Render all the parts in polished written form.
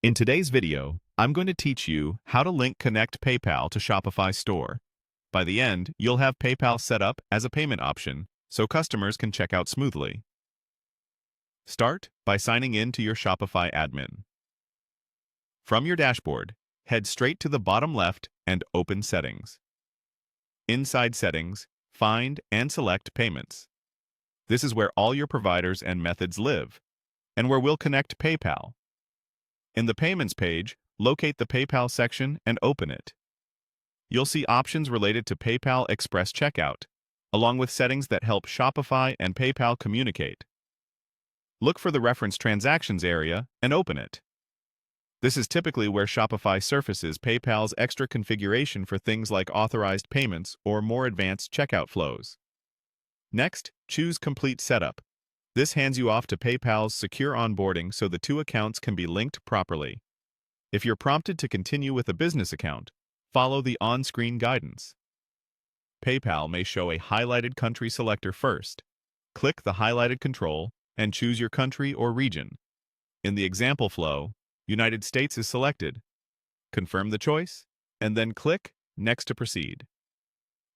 In today's video, I'm going to teach you how to connect PayPal to Shopify store. By the end, you'll have PayPal set up as a payment option so customers can check out smoothly. Start by signing in to your Shopify admin. From your dashboard, head straight to the bottom left and open Settings. Inside Settings, find and select Payments. This is where all your providers and methods live, and where we'll connect PayPal. In the Payments page, locate the PayPal section and open it. You'll see options related to PayPal Express Checkout, along with settings that help Shopify and PayPal communicate. Look for the Reference Transactions area and open it. This is typically where Shopify surfaces PayPal's extra configuration for things like authorized payments or more advanced checkout flows. Next, choose Complete Setup. This hands you off to PayPal's secure onboarding so the two accounts can be linked properly. If you're prompted to continue with a business account, follow the on-screen guidance. PayPal may show a highlighted country selector first. Click the highlighted control and choose your country or region. In the example flow, United States is selected. Confirm the choice, and then click Next to proceed.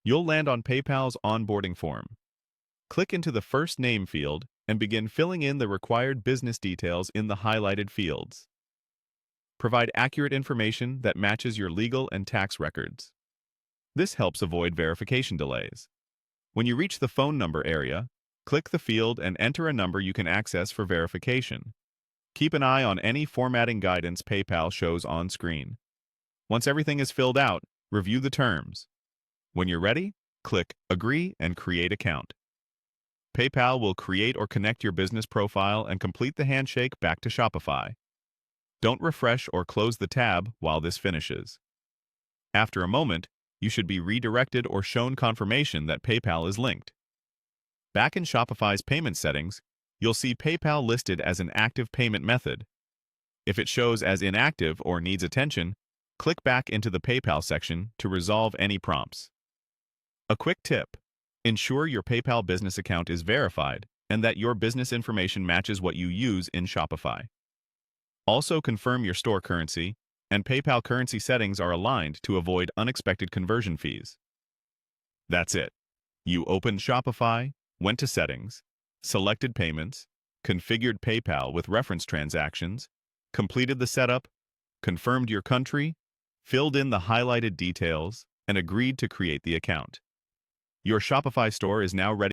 You'll land on PayPal's onboarding form. Click into the first name field and begin filling in the required business details in the highlighted fields. Provide accurate information that matches your legal and tax records. This helps avoid verification delays. When you reach the phone number area, click the field and enter a number you can access for verification. Keep an eye on any formatting guidance PayPal shows on screen. Once everything is filled out, review the terms. When you're ready, click Agree and Create Account. PayPal will create or connect your business profile and complete the handshake back to Shopify. Don't refresh or close the tab while this finishes. After a moment, you should be redirected or shown confirmation that PayPal is linked. Back in Shopify's payment settings, you'll see PayPal listed as an active payment method. If it shows as inactive or needs attention, click back into the PayPal section to resolve any prompts. A quick tip: ensure your PayPal business account is verified and that your business information matches what you use in Shopify. Also confirm your store currency and PayPal currency settings are aligned to avoid unexpected conversion fees. That's it. You opened Shopify, went to Settings, selected Payments, configured PayPal with reference transactions, completed the setup, confirmed your country, filled in the highlighted details, and agreed to create the account. Your Shopify store is now ready